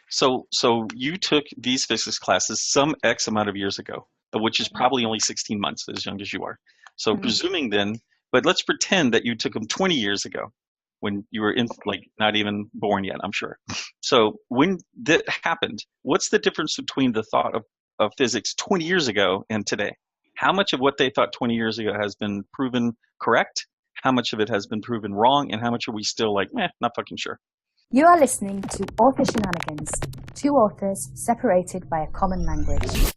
So you took these physics classes some X amount of years ago, which is probably only 16 months, as young as you are. So Mhm. presuming then, but let's pretend that you took them 20 years ago when you were in like not even born yet, I'm sure. So when that happened, what's the difference between the thought of physics 20 years ago and today? How much of what they thought 20 years ago has been proven correct? How much of it has been proven wrong? And how much are we still like, not fucking sure? You are listening to Author Shenanigans, two authors separated by a common language.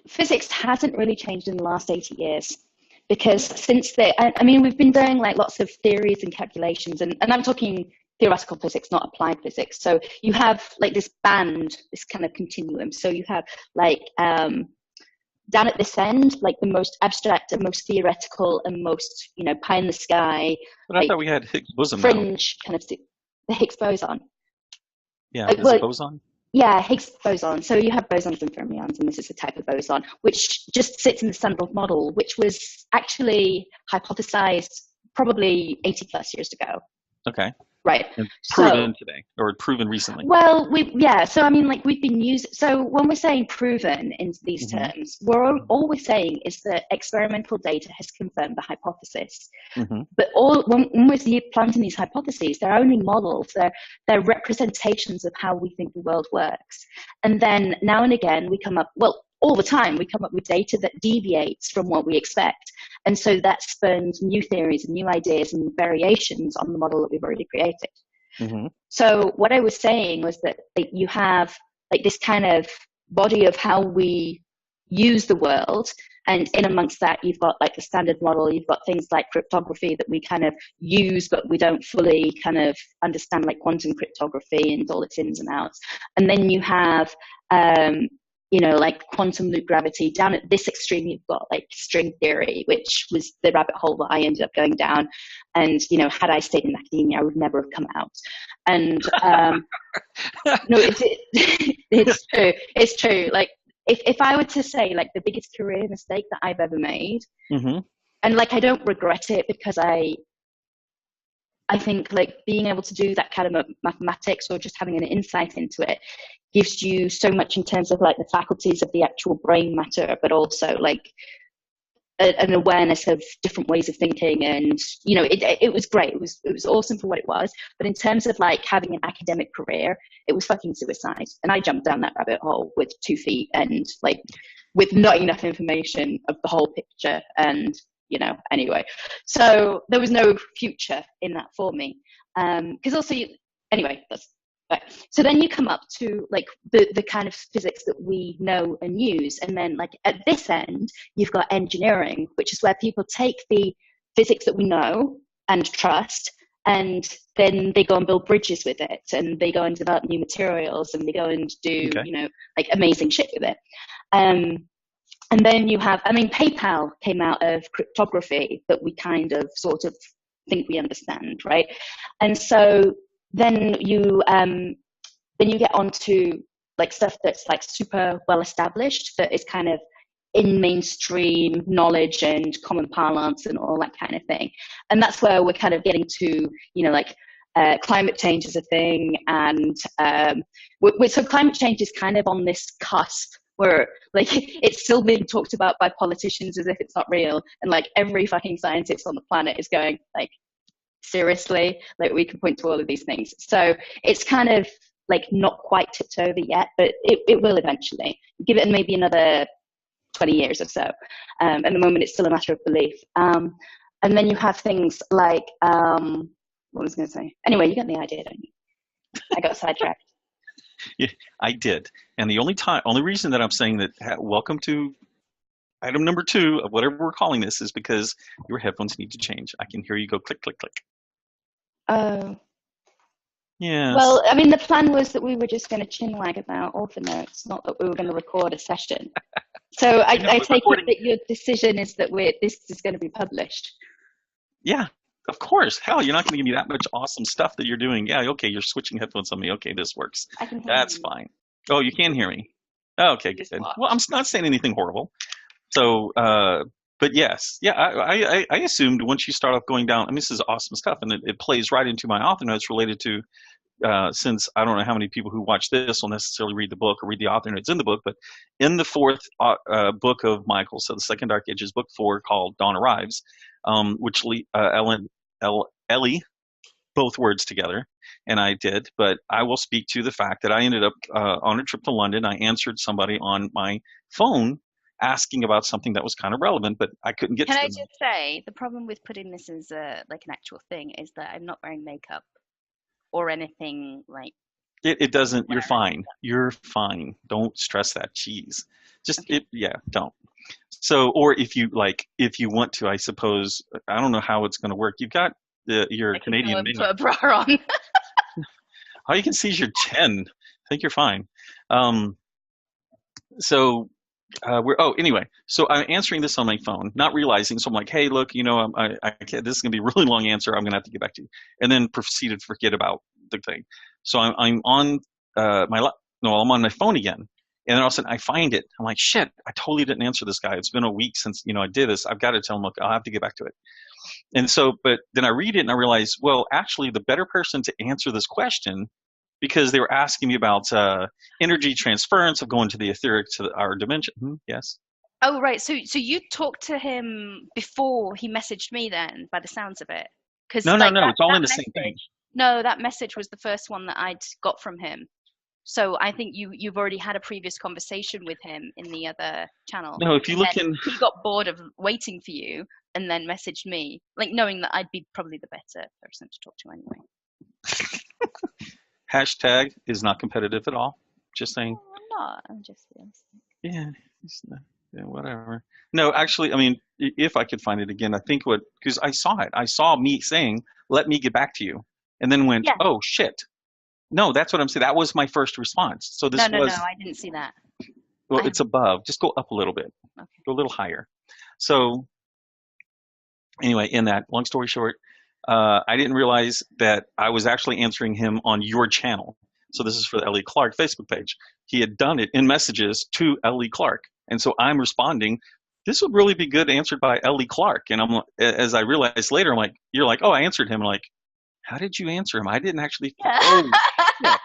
Physics hasn't really changed in the last 80 years because I mean, we've been doing like lots of theories and calculations, and I'm talking theoretical physics, not applied physics. So you have like this band, this kind of continuum. So you have like down at this end, like the most abstract and most theoretical and most, pie in the sky, But I like thought we had Higgs boson now. fringe kind of the Higgs boson. Yeah, is it boson? Yeah, Higgs boson. So you have bosons and fermions, and this is a type of boson, which just sits in the standard model, which was actually hypothesized probably 80 plus years ago. Okay. Right. And So, proven today, or proven recently. well, so I mean, like we've been using, so when we're saying proven in these Mhm. terms, all we're saying is that experimental data has confirmed the hypothesis. Mhm. But when we're planting these hypotheses, they're only models, they're representations of how we think the world works. And then now and again, we come up, well, all the time, we come up with data that deviates from what we expect. And so that spurns new theories and new ideas and variations on the model that we've already created. Mhm. So what I was saying was that you have like this kind of body of how we use the world, and in amongst that you've got like the standard model, you've got things like cryptography that we kind of use but we don't fully kind of understand, like quantum cryptography and all its ins and outs. And then you have like quantum loop gravity. Down at this extreme you've got like string theory, which was the rabbit hole that I ended up going down, and had I stayed in academia I would never have come out. And no, it's true. Like if I were to say like the biggest career mistake that I've ever made, Mhm. and like I don't regret it, because I think like being able to do that kind of mathematics or just having an insight into it gives you so much in terms of like the faculties of the actual brain matter, but also like an awareness of different ways of thinking. And it was great. It was awesome for what it was. But in terms of like having an academic career, it was fucking suicide. And I jumped down that rabbit hole with 2 feet and like with not enough information of the whole picture. And anyway, so there was no future in that for me. Because also, anyway, that's right. So then you come up to like the kind of physics that we know and use, and then like at this end, you've got engineering, which is where people take the physics that we know and trust, and then they go and build bridges with it, and they go and develop new materials, and they go and do like amazing shit with it. And then you have, I mean, PayPal came out of cryptography that we kind of sort of think we understand, right? And so then you get onto like stuff that's like super well established, that is kind of in mainstream knowledge and common parlance and all that kind of thing. And that's where we're kind of getting to, like climate change is a thing. And so climate change is kind of on this cusp where like it's still being talked about by politicians as if it's not real. And like every fucking scientist on the planet is going like, seriously, like we can point to all of these things. So it's kind of like not quite tipped over yet, but it will eventually. Give it maybe another 20 years or so. At the moment, it's still a matter of belief. And then you have things like, what was I going to say? Anyway, you get the idea, don't you? I got sidetracked. Yeah, I did. And the only reason that I'm saying that welcome to item number 2 of whatever we're calling this is because your headphones need to change. I can hear you go click, click, click. Oh. Yes. Well, I mean, the plan was that we were just going to chinwag about author notes, not that we were going to record a session. So I take it that your decision is that this is going to be published. Yeah, of course. Hell, you're not going to give me that much awesome stuff that you're doing. Yeah, okay, you're switching headphones on me. Okay, this works. I can hear That's you. fine. Oh, you can hear me. Okay, good. Well, I'm not saying anything horrible. So, but yes, yeah, I assumed once you start off going down, I mean, this is awesome stuff, and it plays right into my author notes related to since I don't know how many people who watch this will necessarily read the book or read the author notes in the book, but in the fourth book of Michael, so the second Dark Ages, book 4, called Dawn Arrives, which Ellie, both words together, and I did, but I will speak to the fact that I ended up on a trip to London. I answered somebody on my phone asking about something that was kind of relevant, but I couldn't get Can to I them. just say the problem with putting this as like an actual thing is that I'm not wearing makeup or anything like. It doesn't. You're Whatever. fine. You're fine. Don't stress that. Jeez. Just Okay. yeah. Don't. So, or if you want to, I suppose. I don't know how it's going to work. You've got your I can go Canadian and name. put a bra on. All you can see is your chin. I think you're fine. So anyway, so I'm answering this on my phone, not realizing. So I'm like, hey, look, I can't, this is gonna be a really long answer. I'm gonna have to get back to you, and then proceeded to forget about the thing. So I'm on I'm on my phone again, and then all of a sudden I find it. I'm like, shit, I totally didn't answer this guy. It's been a week since I did this. I've got to tell him, look, I'll have to get back to it. And so, but then I read it and I realize, well, actually, the better person to answer this question, because they were asking me about energy transference of going to the etheric to our dimension. Yes. Oh, right. So you talked to him before he messaged me then, by the sounds of it. Because No, no, like no. It's all that in the same thing. message, no, that message was the first one that I'd got from him. So I think you've already had a previous conversation with him in the other channel. No, if you And look then in, he got bored of waiting for you and then messaged me, like knowing that I'd be probably the better person to talk to anyway. hashtag is not competitive at all. Just saying. No, I'm not. I'm just realistic. Yeah, it's not, yeah, whatever. No, actually, I mean, if I could find it again, I think because I saw it. I saw me saying, "Let me get back to you," and then went, Yeah. "Oh shit." No, that's what I'm saying. That was my first response. So this No, was, I didn't see that. well, it's above. Just go up a little bit. Okay. Go a little higher. So anyway, in that, long story short, I didn't realize that I was actually answering him on your channel. So this is for the Ellie Clarke Facebook page. He had done it in messages to Ellie Clarke. And so I'm responding, this would really be good answered by Ellie Clarke. And as I realized later, I'm like, you're like, oh, I answered him. I'm like, how did you answer him? I didn't actually, oh, yeah.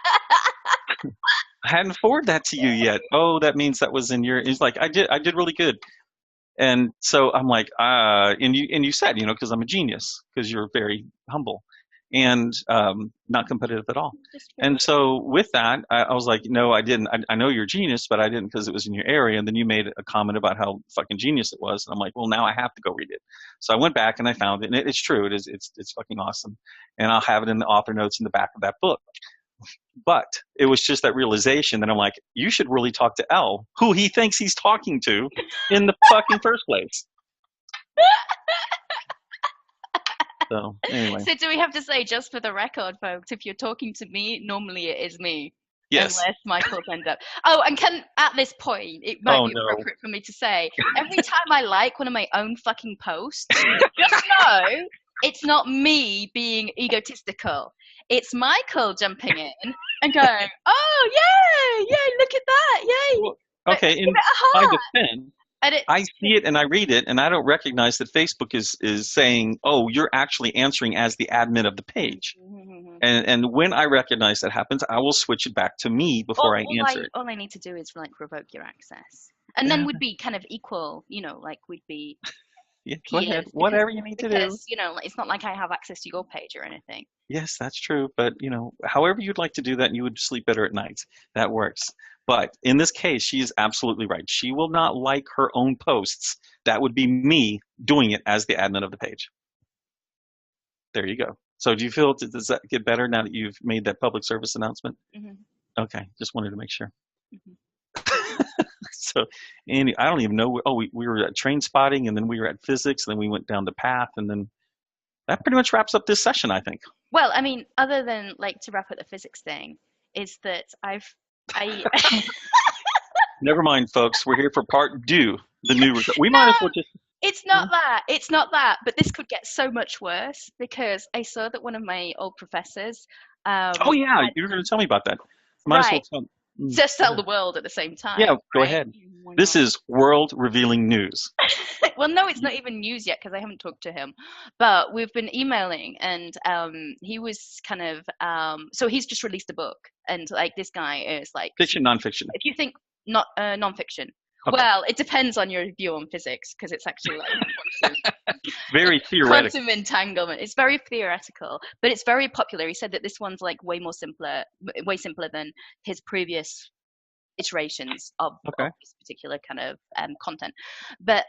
I hadn't forwarded that to you yet. Oh, that means that was in your, it's like, I did really good. And so I'm like, and you said, because I'm a genius, because you're very humble and not competitive at all. And so with that, I was like, no, I didn't. I know you're a genius, but I didn't because it was in your area. And then you made a comment about how fucking genius it was. And I'm like, well, now I have to go read it. So I went back and I found it, and it's true. It's fucking awesome. And I'll have it in the author notes in the back of that book. But it was just that realization that I'm like, you should really talk to Elle, who he thinks he's talking to in the fucking first place. So anyway. So do we have to say, just for the record, folks, if you're talking to me, normally it is me. Yes. Unless Michael ends up. Oh, and at this point, it might be appropriate for me to say, every time I like one of my own fucking posts, just know it's not me being egotistical. It's Michael jumping in and going, oh, yay, look at that, yay. Well, okay, in my defense, I see it and I read it, and I don't recognize that Facebook is saying, oh, you're actually answering as the admin of the page. And when I recognize that happens, I will switch it back to me before I answer it. All I need to do is revoke your access. And then we'd be kind of equal, we'd be... Yeah, go ahead. Whatever you need to do. Because, it's not like I have access to your page or anything. Yes, that's true. But, however you'd like to do that, and you would sleep better at night. That works. But in this case, she is absolutely right. She will not like her own posts. That would be me doing it as the admin of the page. There you go. So do you feel, does that get better now that you've made that public service announcement? Mm-hmm. Okay, just wanted to make sure. Mm-hmm. So, Andy, I don't even know. Oh, we were at train spotting, and then we were at physics, and then we went down the path, and then that pretty much wraps up this session, I think. Well, I mean, other than to wrap up the physics thing, is that I. Never mind, folks. We're here for part 2. We might as well just. It's not that. It's not that. But this could get so much worse because I saw that one of my old professors. Oh yeah, you were going to tell me about that. Might as well tell. Just tell the world at the same time. Yeah, go ahead. Why This not? is world-revealing news. Well, no, it's not even news yet because I haven't talked to him. But we've been emailing, and he was kind of so he's just released a book, and like this guy is like, Fiction, nonfiction. if you think not nonfiction. Okay. Well, it depends on your view on physics because it's actually like Very theoretical. quantum entanglement. It's very theoretical, but it's very popular. He said that this one's like way simpler than his previous iterations of Okay. this particular kind of content. But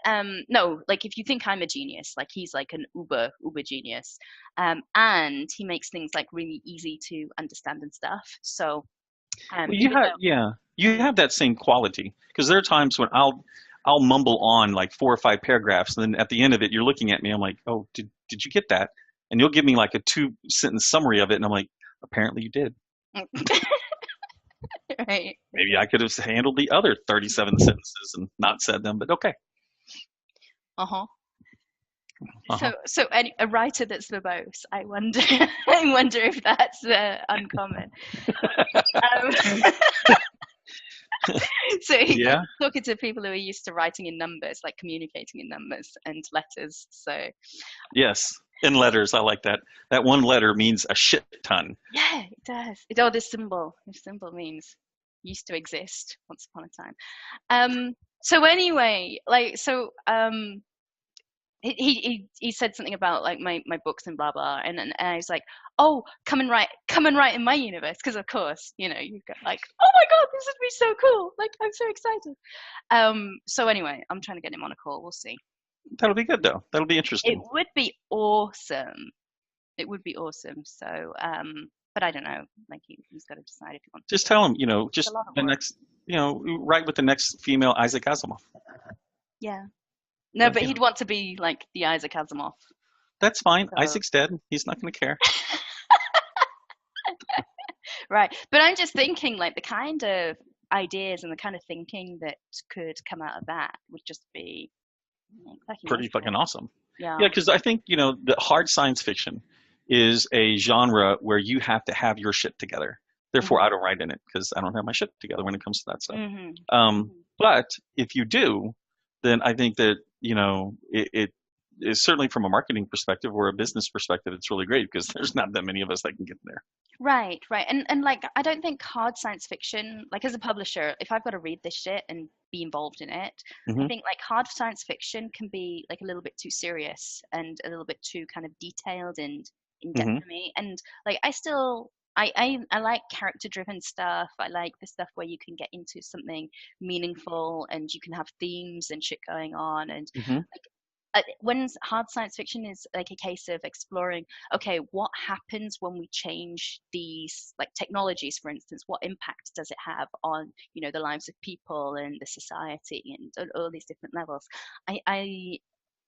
no, like if you think I'm a genius, like he's like an uber genius, and he makes things like really easy to understand and stuff. So Well, even though you have that same quality because there are times when I'll mumble on like 4 or 5 paragraphs, and then at the end of it, you're looking at me. I'm like, oh, did you get that? And you'll give me like a 2-sentence summary of it, and I'm like, apparently you did. right. Maybe I could have handled the other 37 sentences and not said them, but okay. Uh-huh. Uh-huh. So a writer that's verbose, I wonder, I wonder if that's uncommon. Um, so Yeah. he's talking to people who are used to writing in numbers, like communicating in numbers and letters. So Yes. In letters, I like that. That one letter means a shit ton. yeah, it does. Oh, this symbol means used to exist once upon a time. So anyway, like he said something about like my books and blah blah, and I was like, oh, come and write in my universe, because of course, you know, you've got like, oh my god, this would be so cool, like I'm so excited. So anyway, I'm trying to get him on a call. We'll see. That'll be good though. That'll be It interesting. would be awesome. It would be awesome. So but I don't know, like he's got to decide if he wants Just tell him, it's a just lot of the work. next, write with the next female Isaac Asimov. Yeah. No, but You know, he'd want to be like the Isaac Asimov. that's fine. So Isaac's dead. He's not going to care. right. But I'm just thinking like the kind of ideas and the kind of thinking that could come out of that would just be like, fucking Pretty fucking awesome. awesome. Yeah. Yeah, because I think, the hard science fiction is a genre where you have to have your shit together. Therefore, I don't write in it because I don't have my shit together when it comes to that stuff. Mm-hmm. But if you do, then I think that, it is certainly from a marketing perspective or a business perspective, it's really great because there's not that many of us that can get there. Right, right. And like I don't think hard science fiction, like as a publisher, if I've got to read this shit and be involved in it, I Hmm. think like hard science fiction can be like a little bit too serious and a little bit too kind of detailed and in depth Hmm. for me. And like I like character driven stuff. I like the stuff where you can get into something meaningful and you can have themes and shit going on, and Hmm. when hard science fiction is like a case of exploring, okay, what happens when we change these like technologies, for instance, what impact does it have on, the lives of people and the society and all these different levels.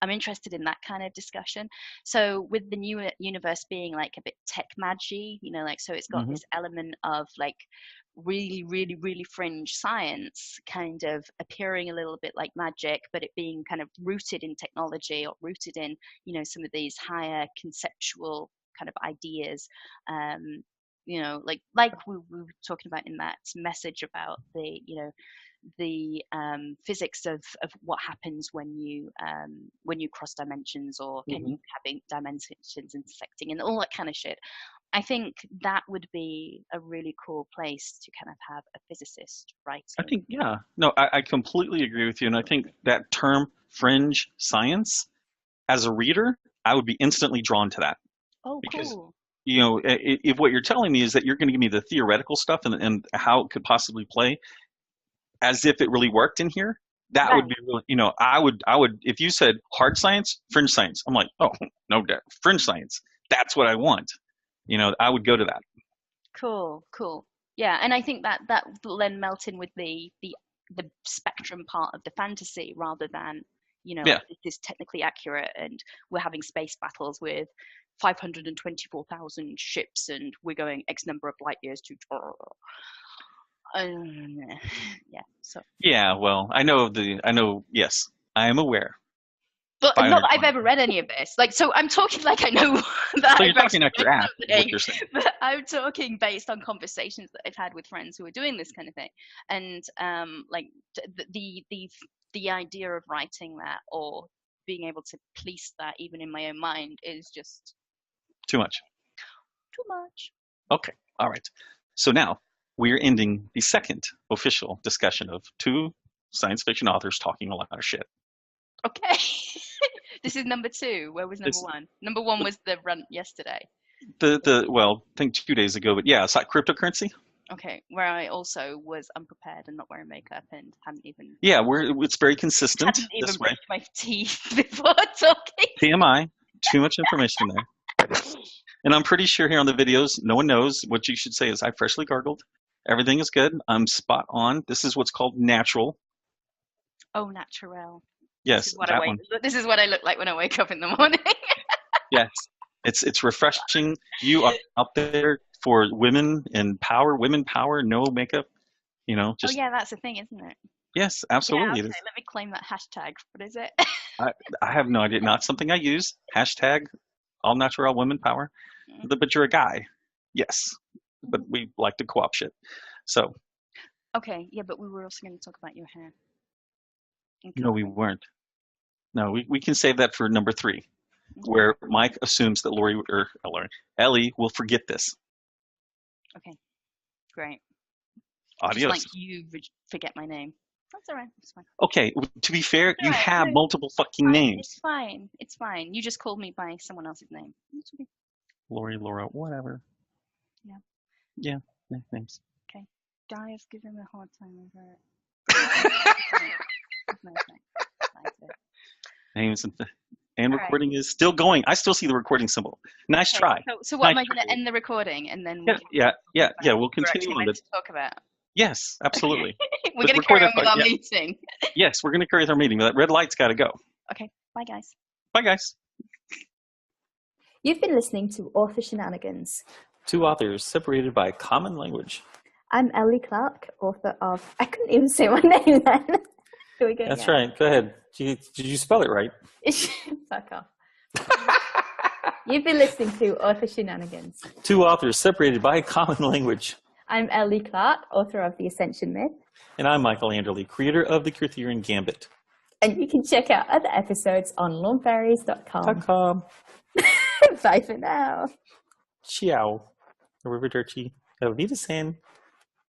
I'm interested in that kind of discussion. So with the new universe being like a bit tech magi, like, so it's got Hmm. this element of like really, really, really fringe science kind of appearing a little bit like magic, but it being kind of rooted in technology or rooted in, some of these higher conceptual kind of ideas. Like we were talking about in that message about the physics of what happens when you cross dimensions, or can Hmm. you having dimensions intersecting and all that kind of shit. I think that would be a really cool place to kind of have a physicist I writing. think, yeah, no, I completely agree with you. And I think that term fringe science, as a reader, I would be instantly drawn to that Oh, because, cool. if what you're telling me is that you're going to give me the theoretical stuff and how it could possibly play as if it really worked in here, that would Right. be really, I would, if you said hard science, fringe science, I'm like, oh, no doubt, fringe science. That's what I want. I would go to that. Cool, cool. Yeah, and I think that will then melt in with the spectrum part of the fantasy, rather than, Yeah. like this is technically accurate and we're having space battles with 524,000 ships and we're going X number of light years to yeah. So Yeah. Well, I know, yes, I am aware. But not that I've 520. ever read any of this. Like, so I'm talking like I know that So I've you're talking out actually your read ass, is what something, you're saying. but I'm talking based on conversations that I've had with friends who are doing this kind of thing, and like the idea of writing that or being able to police that even in my own mind is just Too much. too much. Okay. All right. So now we're ending the second official discussion of two science fiction authors talking a lot of shit. Okay. This is number 2. Where was number This- 1? Number 1 was the rant yesterday. Well, I think 2 days ago, but yeah, it's like cryptocurrency. Okay, where I also was unprepared and not wearing makeup and hadn't even Yeah, it's very consistent even this way. brushed my teeth before talking. TMI, too much information there. And I'm pretty sure here on the videos, no one knows. What you should say is, I freshly gargled. Everything is good. I'm spot on. This is what's called natural. Oh, natural. Yes, that one. This is what I look like when I wake up in the morning. Yes, it's refreshing. You are out there for women and power, women power, no makeup. You know, just oh yeah, that's the thing, isn't it? yes, Yeah, absolutely. okay, let me claim that hashtag. What is it? I have no idea. Not something I use. Hashtag all natural women power. But you're a guy. Yes, but we like to co-op shit. So Okay, yeah, but we were also going to talk about your hair. no, we weren't. No, we can save that for number 3, where Mike assumes that Ellie will forget this. Okay, great. Adios. Just like you forget my name. That's all right. It's fine. Okay, to be fair, you Alright, have no, multiple fucking names. It's fine. It's fine. You just called me by someone else's name. It's okay. Lori, Laura, whatever. Yeah. Yeah, names. Okay. Guys, give him a hard time over it. Names and recording is still going. I still see the recording symbol. Nice try. So what Nice am I going try. to end the recording and then Yeah. We'll we're continue actually on meant the. to talk about? Yes, absolutely. We're going to carry on with our meeting. Yes, we're going to carry with our meeting. But that red light's got to go. Okay. Bye, guys. Bye, guys. You've been listening to Author Shenanigans. Two authors separated by common language. I'm Ellie Clarke, author of... I couldn't even say my name then. Here we go. That's right. Go ahead. Did you spell it right? Fuck off. You've been listening to Author Shenanigans. Two authors separated by common language. I'm Ellie Clarke, author of The Ascension Myth. And I'm Michael Anderley, creator of the Arthurian Gambit. And you can check out other episodes on lawnfairies.com. Bye for now. Ciao. Arrivederci. Auf Wiedersehen.